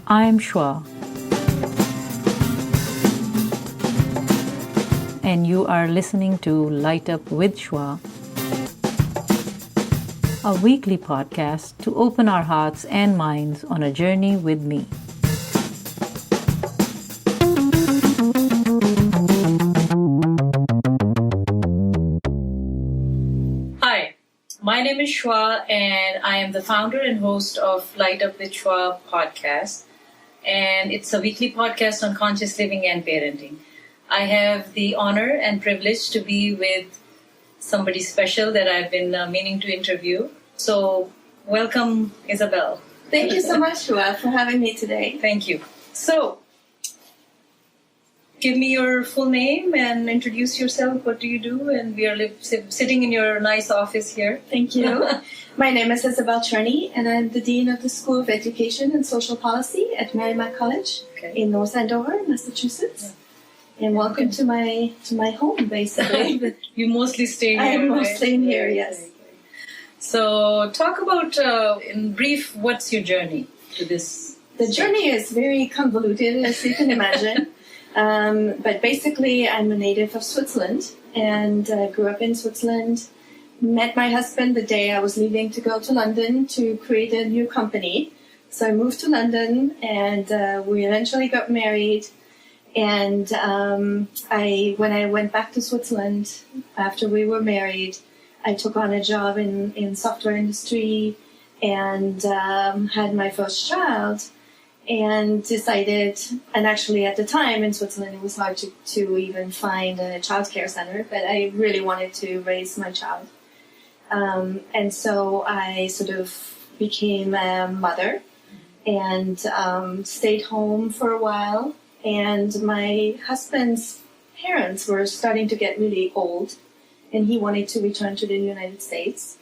I'm Shwa, and you are listening to Light Up with Shwa, a weekly podcast to open our hearts and minds on a journey with me. Hi, my name is Shwa, and I am the founder and host of Light Up with Shwa podcast. And it's a weekly podcast on conscious living and parenting. I have the honor and privilege to be with somebody special that I've been meaning to interview. So, welcome, Isabelle. Thank you so much, Shwa, for having me today. Thank you. So, give me your full name and introduce yourself. What do you do? And we are sitting in your nice office here. Thank you. My name is Isabelles Journey, and I'm the Dean of the School of Education and Social Policy at Merrimack College in North Andover, Massachusetts. Yeah. And welcome to my home, basically. You mostly stay here, I'm mostly in here, right? yes. So, talk about, in brief, what's your journey to this? The journey is very convoluted, as you can imagine. But basically, I'm a native of Switzerland and grew up in Switzerland. Met my husband the day I was leaving to go to London to create a new company. So I moved to London, and we eventually got married. And when I went back to Switzerland after we were married, I took on a job in software industry and had my first child. And decided, and actually at the time in Switzerland it was hard to even find a childcare center, but I really wanted to raise my child. And so I sort of became a mother and stayed home for a while. And my husband's parents were starting to get really old, and he wanted to return to the United States.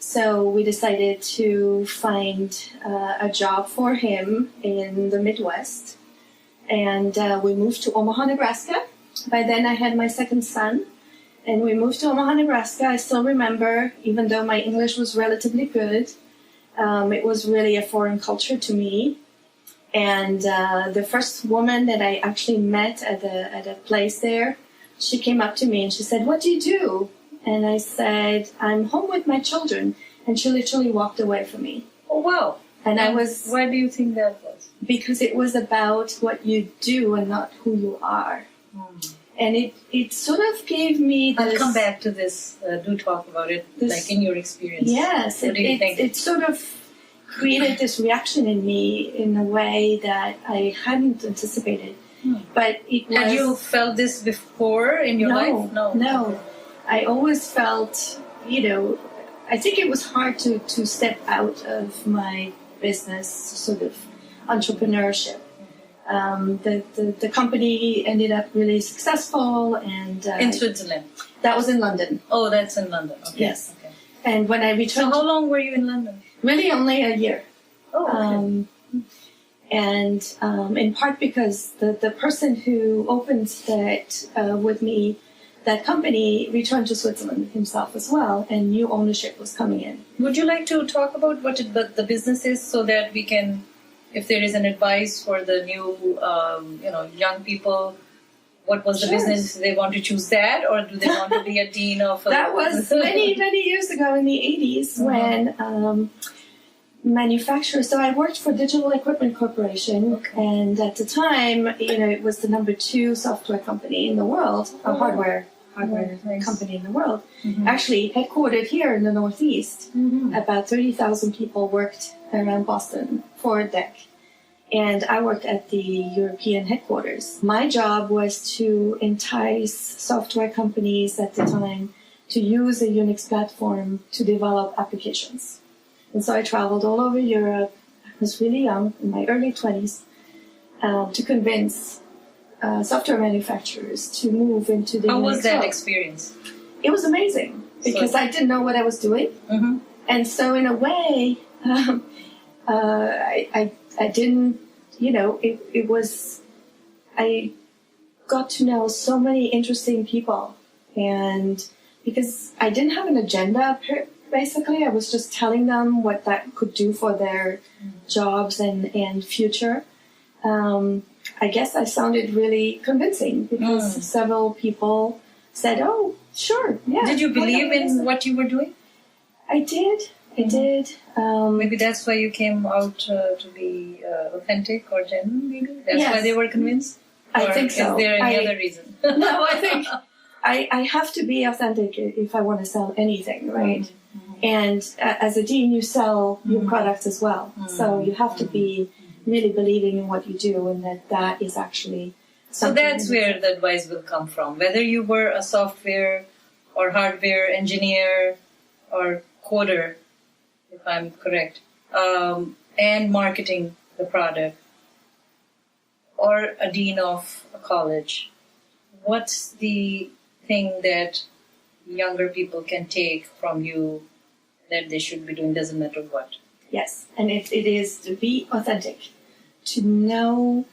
So we decided to find a job for him in the Midwest. And we moved to Omaha, Nebraska. By then I had my second son. And we moved to Omaha, Nebraska. I still remember, even though my English was relatively good, it was really a foreign culture to me. And the first woman that I actually met at a place there, she came up to me and she said, "What do you do?" And I said, "I'm home with my children." And she literally walked away from me. Oh, wow. And I was... Why do you think that was? Because it was about what you do and not who you are. And it sort of gave me this... I'll come back to this. Do talk about it, like in your experience. Yes. What do you think? It sort of created this reaction in me in a way that I hadn't anticipated. But it was... Had you felt this before in your life? No. I always felt, I think it was hard to step out of my business sort of entrepreneurship. The company ended up really successful, and in Switzerland. That was in London. Oh, that's in London. Okay. Yes. Okay. And when I returned, so how long were you in London? Really, only a year. Oh. Okay. And in part because the person who opened that with me, that company, returned to Switzerland himself as well, and new ownership was coming in. Would you like to talk about what the business is, so that we can, if there is an advice for the new, young people, what was the business? Do they want to choose that, or do they want to be a dean of? That was many, many years ago in the 80s when manufacturers. So I worked for Digital Equipment Corporation, and at the time, it was the number 2 software company in the world, a hardware company in the world. Actually headquartered here in the Northeast. About 30,000 people worked around Boston for DEC. And I worked at the European headquarters. My job was to entice software companies at the time to use a Unix platform to develop applications. And so I traveled all over Europe. I was really young, in my early 20s, to convince software manufacturers to move into the Unix. How was that experience? It was amazing, because I didn't know what I was doing. And so in a way, I didn't, it was, I got to know so many interesting people. And because I didn't have an agenda, basically, I was just telling them what that could do for their jobs and future. I guess I sounded really convincing because several people said, "Oh, sure, yeah." Did you believe in what you were doing? I did. I did. Maybe that's why you came out to be authentic or genuine. Maybe that's why they were convinced. I think so. Is there any other reason? No, I think I have to be authentic if I want to sell anything, right? And as a dean, you sell your products as well. So you have to be really believing in what you do, and that is actually something. So that's where the advice will come from. Whether you were a software or hardware engineer or coder, if I'm correct, and marketing the product, or a dean of a college, what's the thing that younger people can take from you that they should be doing, doesn't matter what? Yes, and it is to be authentic, to know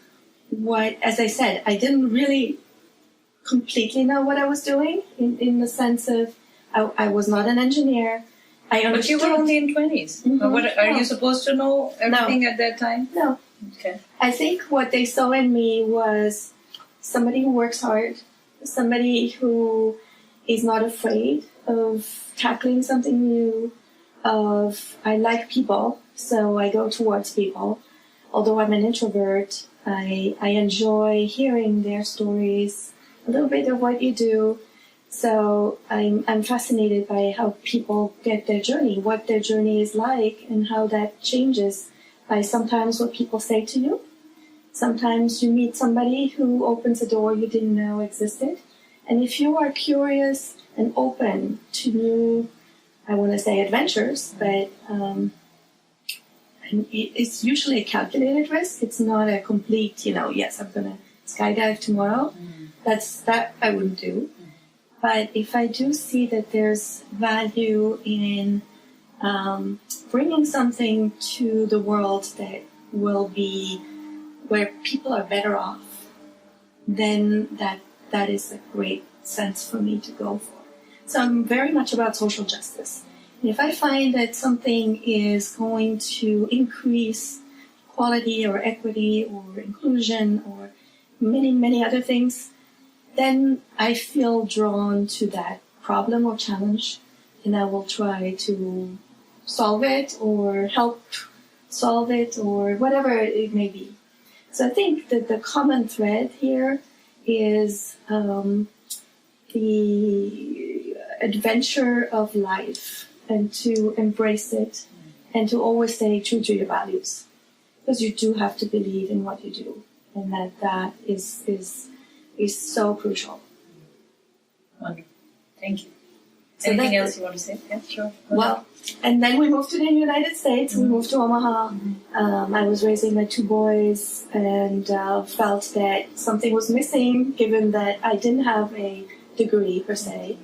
what, as I said, I didn't really completely know what I was doing in the sense of I was not an engineer. I understood. But you were only in 20s. Are you supposed to know everything at that time? No. Okay. I think what they saw in me was somebody who works hard, somebody who is not afraid of tackling something new, I like people, so I go towards people. Although I'm an introvert, I enjoy hearing their stories, a little bit of what you do. So I'm fascinated by how people get their journey, what their journey is like, and how that changes by sometimes what people say to you. Sometimes you meet somebody who opens a door you didn't know existed. And if you are curious and open to new, I want to say adventures, but it's usually a calculated risk. It's not a complete, yes, I'm going to skydive tomorrow. That I wouldn't do. But if I do see that there's value in bringing something to the world that will be where people are better off, then that is a great sense for me to go for. So I'm very much about social justice. And if I find that something is going to increase quality or equity or inclusion or many, many other things, then I feel drawn to that problem or challenge, and I will try to solve it or help solve it or whatever it may be. So I think that the common thread here is the adventure of life, and to embrace it and to always stay true to your values, because you do have to believe in what you do, and that is so crucial. Wonderful. Thank you. So anything else you want to say? Yeah, sure. Well, and then we moved to the United States. We moved to Omaha. I was raising my two boys and felt that something was missing, given that I didn't have a degree per se.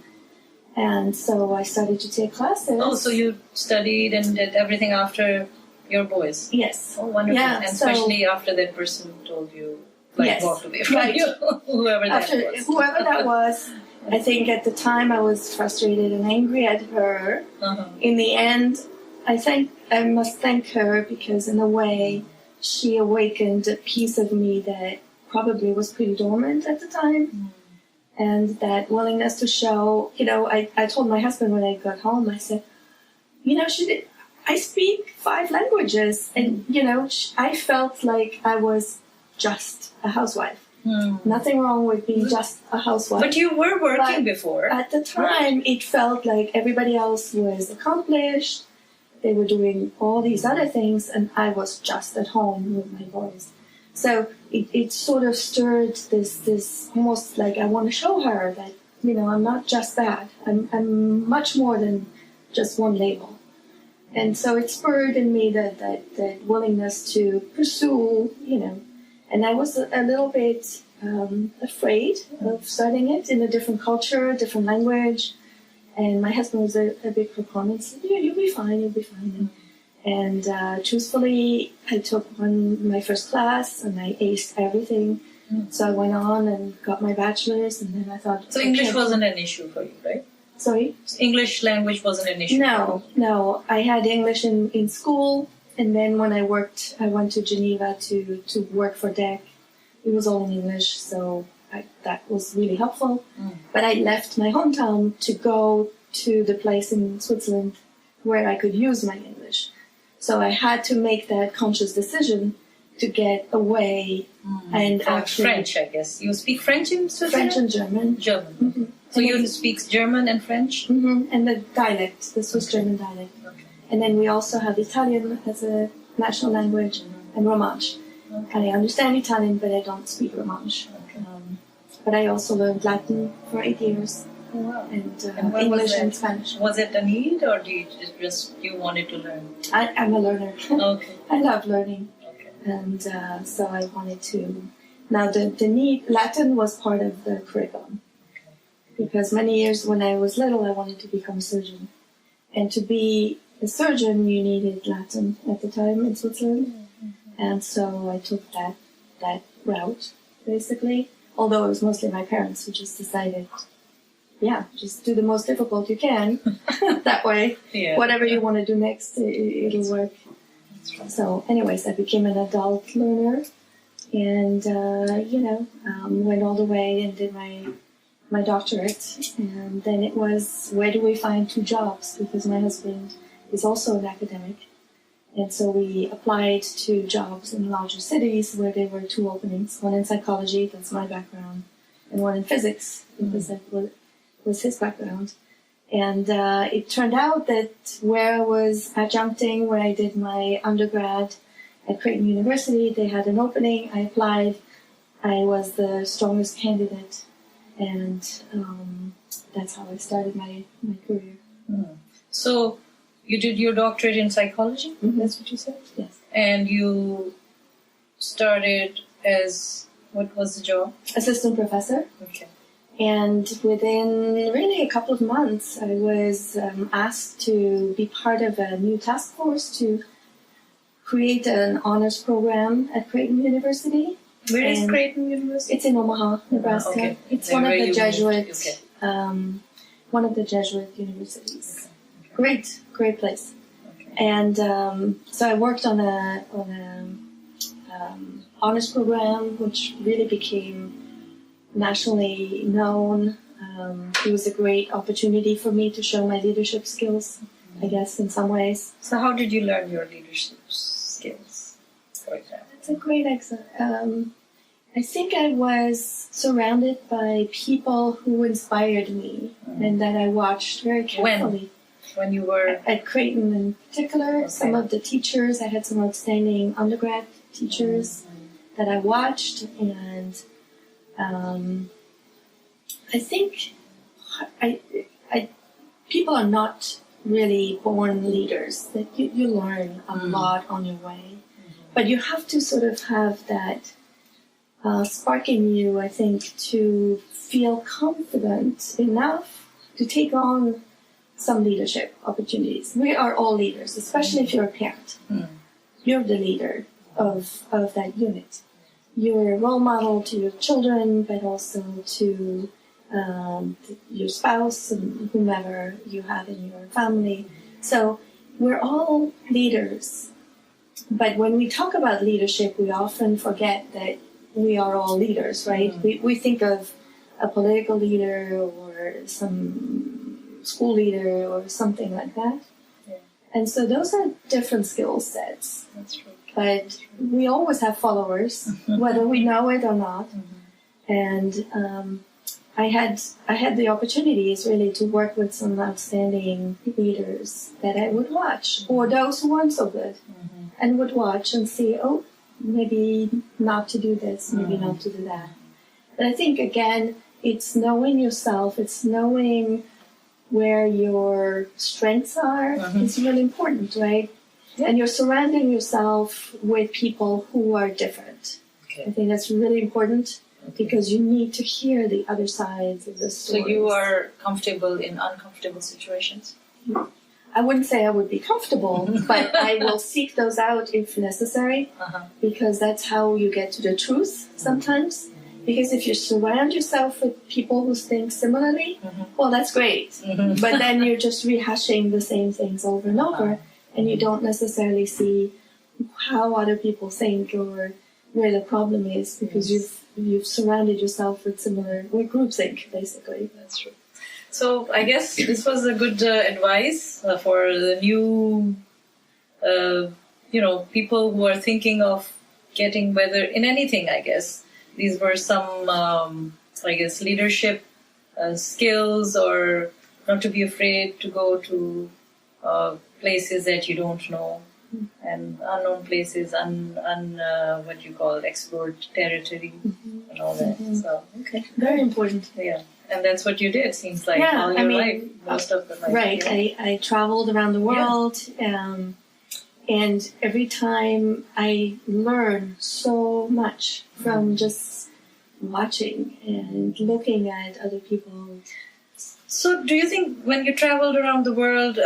And so I started to take classes. Oh, so you studied and did everything after your boys? Yes. Oh, wonderful. Yeah, and especially after that person told you, walked away from you, whoever that was. I think at the time I was frustrated and angry at her. In the end, I must thank her, because in a way she awakened a piece of me that probably was pretty dormant at the time. And that willingness to show, I told my husband when I got home, I said, I speak 5 languages, and, I felt like I was just a housewife. Nothing wrong with being just a housewife. But you were working before. At the time, It felt like everybody else was accomplished. They were doing all these other things, and I was just at home with my boys. So it sort of stirred this almost like I want to show her that, I'm not just that. I'm much more than just one label. And so it spurred in me that willingness to pursue, and I was a little bit afraid of starting it in a different culture, different language. And my husband was a big proponent. He said, yeah, you'll be fine. And truthfully, I took my first class and I aced everything. So I went on and got my bachelor's, and then I thought... So English wasn't an issue for you, right? Sorry? English language wasn't an issue for you? No. I had English in school. And then when I went to Geneva to work for DEC. It was all in English, so that was really helpful. But I left my hometown to go to the place in Switzerland where I could use my English. So I had to make that conscious decision to get away and actually... French, I guess. You speak French in Switzerland? French and German. German. Mm-hmm. So you speak German and French? Mm-hmm. And the dialect, the Swiss German dialect. Okay. And then we also have Italian as a national language and Romansh. Okay. And I understand Italian, but I don't speak Romansh. Okay. But I also learned Latin for 8 years. Oh, wow. And English and Spanish. Was it a need, or do you wanted to learn? I'm a learner. Okay. I love learning. Okay. And so I wanted to... Now, the need... Latin was part of the curriculum. Okay. Because many years when I was little, I wanted to become a surgeon. And to be a surgeon, you needed Latin at the time in Switzerland. And so I took that route, basically. Although it was mostly my parents who just decided, just do the most difficult you can. That way, whatever you want to do next, it'll work. Right. So anyways, I became an adult learner and, went all the way and did my doctorate. And then it was, where do we find 2 jobs? Because my husband is also an academic. And so we applied to jobs in larger cities where there were 2 openings, one in psychology, that's my background, and one in physics, because that was his background. And it turned out that where I was adjuncting, where I did my undergrad at Creighton University, they had an opening. I applied. I was the strongest candidate, and that's how I started my career. So you did your doctorate in psychology? That's what you said? Yes. And you started as, what was the job? Assistant professor. Okay. And within really a couple of months, I was asked to be part of a new task force to create an honors program at Creighton University. Where is Creighton University? It's in Omaha, Nebraska. Okay. It's one of the Jesuit, one of the Jesuit universities. Okay. Great place. Okay. And so I worked on a honors program, which really became nationally known. It was a great opportunity for me to show my leadership skills, I guess, in some ways. So how did you learn your leadership skills, for example? That's a great example. I think I was surrounded by people who inspired me and that I watched very carefully. When you were... At Creighton in particular, okay. Some of the teachers, I had some outstanding undergrad teachers that I watched, and I think people are not really born leaders. That you learn a lot on your way, but you have to sort of have that spark in you, I think, to feel confident enough to take on some leadership opportunities. We are all leaders, especially if you're a parent. You're the leader of that unit. You're a role model to your children, but also to your spouse and whomever you have in your family. So we're all leaders. But when we talk about leadership, we often forget that we are all leaders, right? We think of a political leader or some school leader or something like that. Yeah. And so those are different skill sets. That's true. But we always have followers, whether we know it or not. And I had the opportunities really to work with some outstanding leaders that I would watch, or those who weren't so good, and would watch and see, oh, maybe not to do this, maybe not to do that. But I think, again, it's knowing yourself, it's knowing where your strengths are is really important, right? Yeah. And you're surrounding yourself with people who are different. Okay. I think that's really important because you need to hear the other sides of the story. So you are comfortable in uncomfortable situations? I wouldn't say I would be comfortable, but I will seek those out if necessary, because that's how you get to the truth sometimes. Because if you surround yourself with people who think similarly, well, that's great. But then you're just rehashing the same things over and over, and you don't necessarily see how other people think or where the problem is, because you've surrounded yourself with groupthink, basically. That's true. So I guess this was a good advice for the new, people who are thinking of getting whether in anything. I guess these were some, leadership skills, or not to be afraid to go to places that you don't know, and unknown places, what you call explored territory, and all that. So very important. Yeah, and that's what you did. Seems like all your life, most of the life. Right. Yeah. I traveled around the world, and every time I learn so much from just watching and looking at other people. So do you think when you traveled around the world,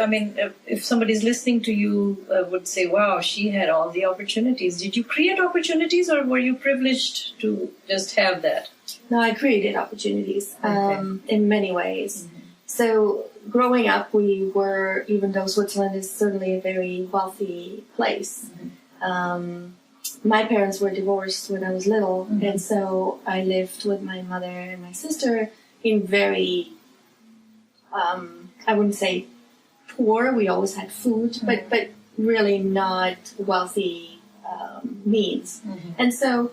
if somebody's listening to you would say, wow, she had all the opportunities. Did you create opportunities, or were you privileged to just have that? No, I created opportunities in many ways. So growing up, even though Switzerland is certainly a very wealthy place, my parents were divorced when I was little, and so I lived with my mother and my sister in very... I wouldn't say poor. We always had food, but really not wealthy means. And so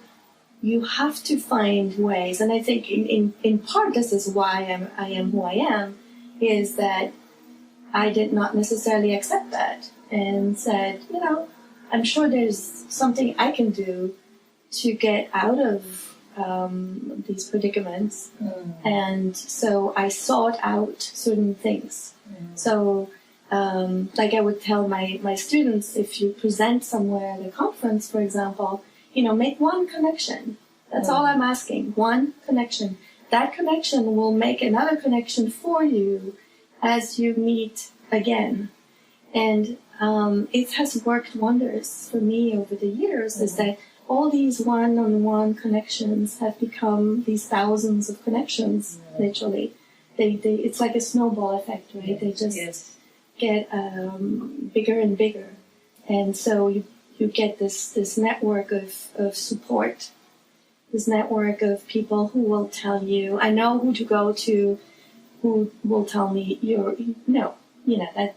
you have to find ways. And I think in part this is why I am who I am, is that I did not necessarily accept that and said, I'm sure there's something I can do to get out of these predicaments, and so I sought out certain things. So, like I would tell my students, if you present somewhere at a conference, for example, make one connection. That's all I'm asking. One connection. That connection will make another connection for you as you meet again. And it has worked wonders for me over the years. Is that all these one-on-one connections have become these thousands of connections, literally. It's like a snowball effect, right? They just get bigger and bigger. And so you get this network of support, this network of people who will tell you, I know who to go to, who will tell me,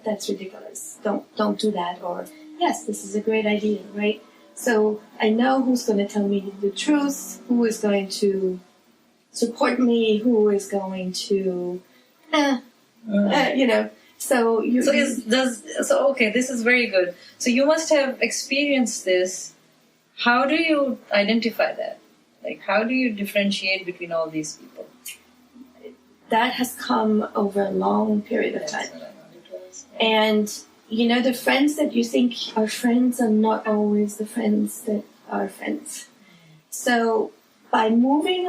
that's ridiculous. Don't do that. Or, yes, this is a great idea, right? So I know who's going to tell me the truth, who is going to support me, who is going to, So this is very good. So you must have experienced this. How do you identify that? Like, how do you differentiate between all these people? That has come over a long period of time. And the friends that you think are friends are not always the friends that are friends. So by moving,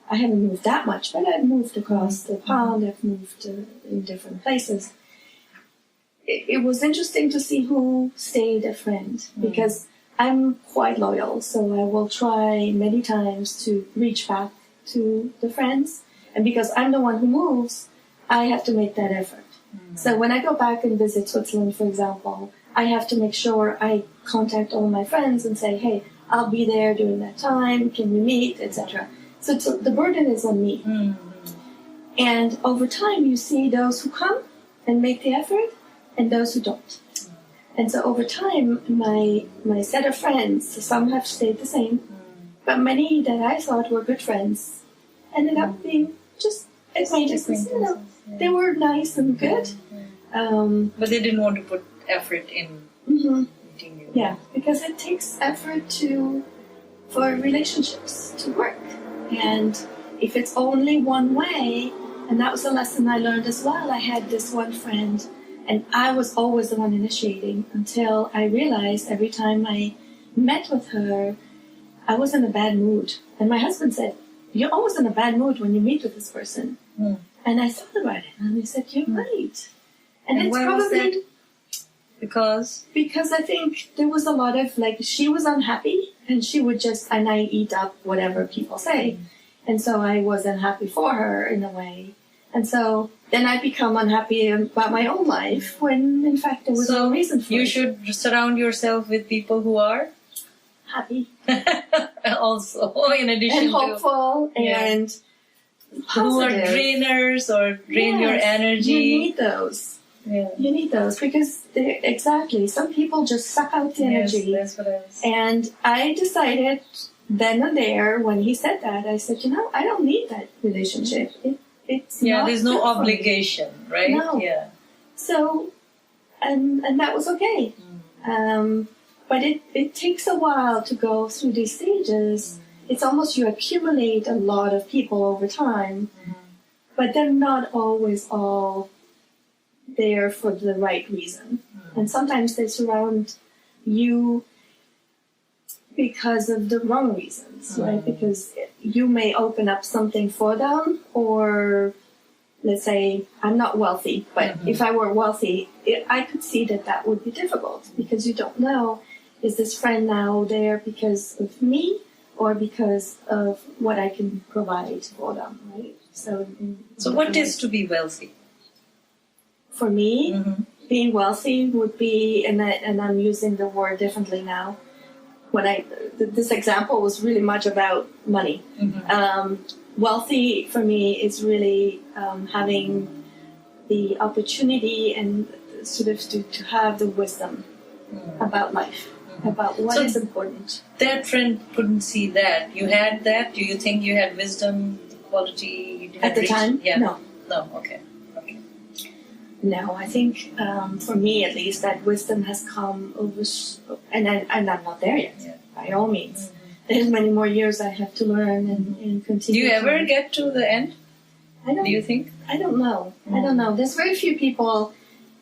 I haven't moved that much, but I've moved across the pond, I've moved in different places. It was interesting to see who stayed a friend, because I'm quite loyal, so I will try many times to reach back to the friends. And because I'm the one who moves, I have to make that effort. So when I go back and visit Switzerland, for example, I have to make sure I contact all my friends and say, hey, I'll be there during that time, can we meet, etc. So the burden is on me. And over time, you see those who come and make the effort and those who don't. And so over time, my set of friends, some have stayed the same, but many that I thought were good friends ended up being just acquaintances. They were nice and good. But they didn't want to put effort in meeting you. Yeah, because it takes effort for relationships to work. And if it's only one way, and that was a lesson I learned as well. I had this one friend, and I was always the one initiating, until I realized every time I met with her, I was in a bad mood. And my husband said, you're always in a bad mood when you meet with this person. And I thought about it, and I said, you're right. And it's why probably... was that? Because I think there was a lot of, she was unhappy, and she would and I eat up whatever people say. And so I was unhappy for her in a way. And so then I become unhappy about my own life when, in fact, there was no reason for it. You should surround yourself with people who are happy. Also, in addition and hopeful and positive. Who are drainers or drain your energy. You need those. Yeah. You need those because exactly. Some people just suck out the energy. Yes, that's what I was saying. And I decided then and there when he said that, I said, I don't need that relationship. It's not there's no good for me. obligation, right? No. Yeah. So, and that was okay. But it takes a while to go through these stages. It's almost you accumulate a lot of people over time, but they're not always all there for the right reason. And sometimes they surround you because of the wrong reasons, right? Because you may open up something for them, or let's say I'm not wealthy, but if I were wealthy, I could see that would be difficult because you don't know, is this friend now there because of me or because of what I can provide for them, right? So what is to be wealthy? For me, being wealthy would be, and I'm using the word differently now. This example was really much about money. Wealthy for me is really having the opportunity and sort of to have the wisdom about life, about what is important. That friend couldn't see that. You had that? Do you think you had wisdom, quality? You had At the time? Yeah. No. No, okay. No, I think for me at least that wisdom has come over, and I'm not there yet, by all means. There's many more years I have to learn and continue. Do you ever get to the end? Do you think? I don't know. I don't know. There's very few people.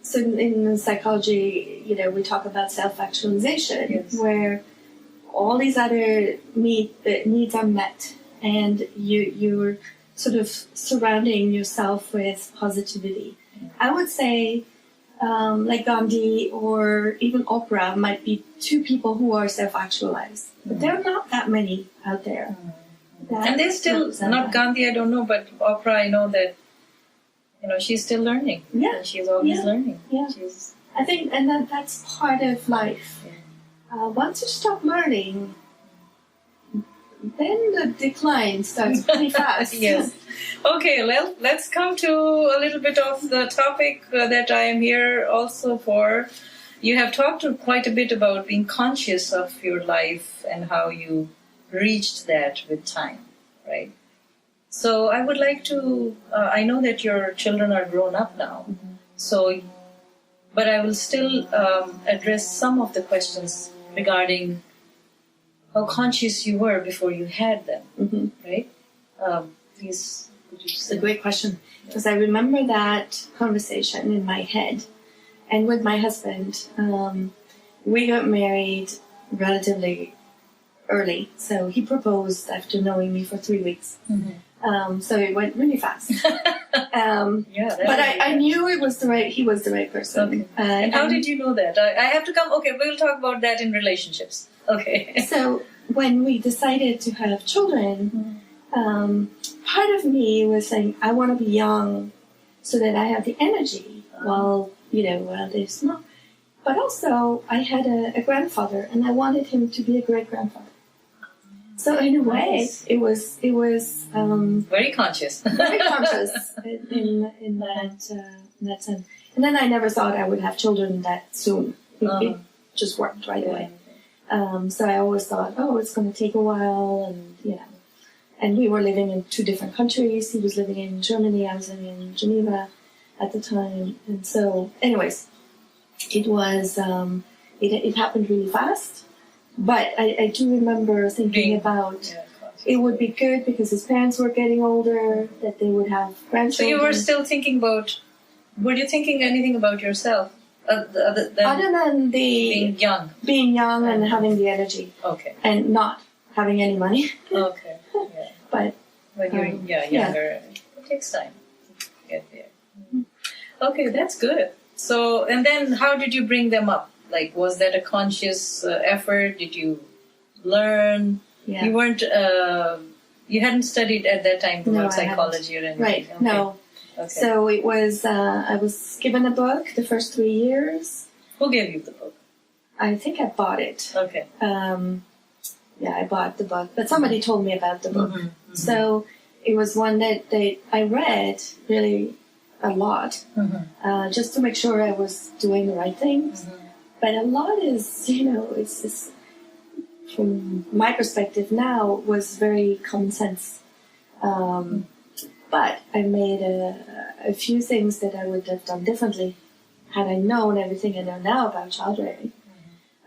So in psychology, we talk about self-actualization, where all these other needs are met, and you're sort of surrounding yourself with positivity. I would say, like Gandhi or even Oprah might be two people who are self-actualized. But there are not that many out there. And there's still, not Gandhi, I don't know, but Oprah, I know that, she's still learning. Yeah. And she's always learning. Yeah. I think, and that's part of life. Once you stop learning, then the decline starts pretty fast. Yes. Okay, well, let's come to a little bit of the topic that I am here also for. You have talked quite a bit about being conscious of your life and how you reached that with time, right? So I would like to, I know that your children are grown up now, but I will still address some of the questions regarding how conscious you were before you had them, right? Please, would you say? It's a great question, because I remember that conversation in my head. And with my husband, we got married relatively early. So he proposed after knowing me for 3 weeks. So it went really fast. But I knew he was the right person. Okay. And how did you know that? I have to come. Okay, we'll talk about that in relationships. Okay. So when we decided to have children, part of me was saying, I want to be young so that I have the energy while they're small. But also, I had a grandfather, and I wanted him to be a great-grandfather. So in a way, it was very conscious. Very conscious in that sense. And then I never thought I would have children that soon. It just worked right away. So I always thought, it's going to take a while, and we were living in 2 different countries. He was living in Germany, I was living in Geneva at the time. And so, anyways, it was, it happened really fast. But I do remember thinking about it would be good because his parents were getting older, that they would have grandchildren. So you were still thinking were you thinking anything about yourself? Other than being young. Being young and having the energy. Okay. And not having any money. Okay. Yeah. But when you're younger, it takes time to get there. Okay, that's good. So, and then how did you bring them up? Like, was that a conscious effort? Did you learn? Yeah. You weren't, you hadn't studied at that time psychology or anything? Right, okay. no. Okay. So it was, I was given a book the first 3 years. Who gave you the book? I think I bought it. Okay. Yeah, I bought the book, but somebody told me about the book. Mm-hmm. Mm-hmm. So it was one that I read really a lot, just to make sure I was doing the right things. Mm-hmm. But a lot is, it's just, from my perspective now, was very common sense. But I made a few things that I would have done differently had I known everything I know now about child rearing.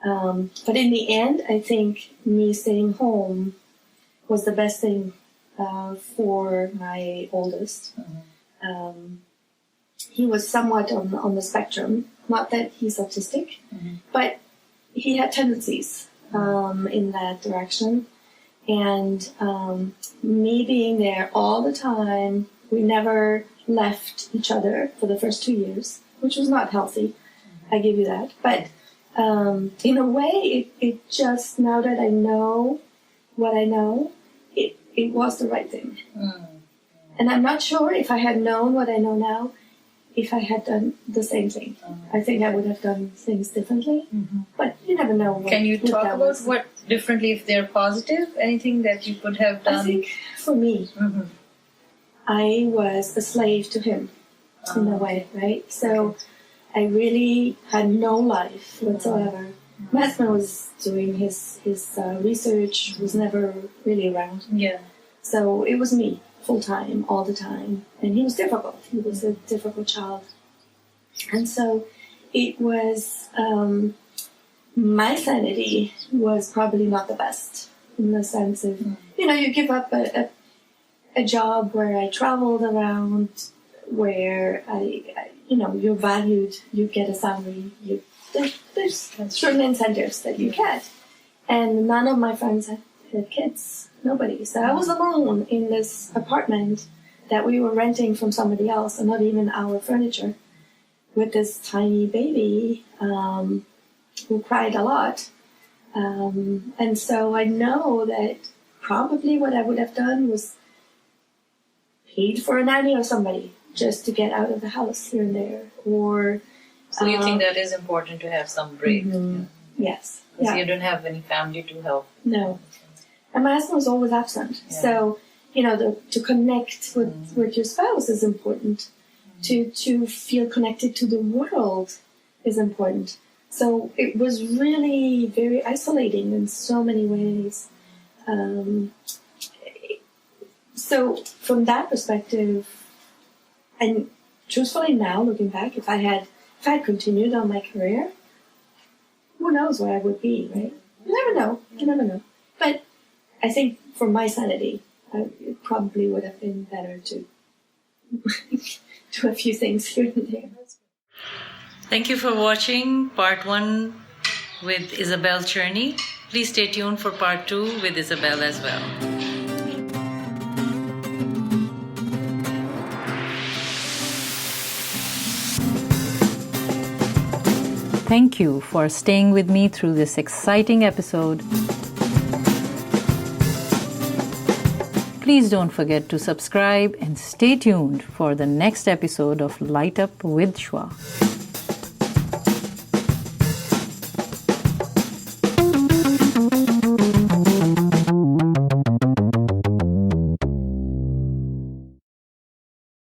But in the end, I think me staying home was the best thing for my oldest. He was somewhat on the spectrum. Not that he's autistic, but he had tendencies in that direction. And me being there all the time, we never left each other for the first 2 years, which was not healthy. I give you that. But in a way, it just, now that I know what I know, it was the right thing. And I'm not sure if I had known what I know now, if I had done the same thing. I think I would have done things differently. But you never know. Can you talk about what differently, if they're positive? Anything that you could have done? I think for me, I was a slave to him in a way, right? So I really had no life whatsoever. My husband was doing his research, was never really around. Yeah. So it was me, full time, all the time. And he was difficult. He was a difficult child. And so it was, my sanity was probably not the best, in the sense of, you give up a job where I traveled around, where you're valued, you get a salary, there's certain incentives that you get. And none of my friends had kids, nobody. So I was alone in this apartment that we were renting from somebody else, and not even our furniture, with this tiny baby who cried a lot. And so I know that probably what I would have done was paid for a nanny or somebody just to get out of the house here and there. Or so you think that is important to have some break? Yes. Because you don't have any family to help. No. And my husband was always absent. Yeah. So, to connect with your spouse is important. To feel connected to the world is important. So it was really very isolating in so many ways. So from that perspective, and truthfully now, looking back, if I had continued on my career, who knows where I would be, right? You never know. But I think for my sanity, it probably would have been better to do a few things here and there. Thank you for watching part 1 with Isabelles Journey. Please stay tuned for part 2 with Isabelle as well. Thank you for staying with me through this exciting episode. Please don't forget to subscribe and stay tuned for the next episode of Light Up with Shwa.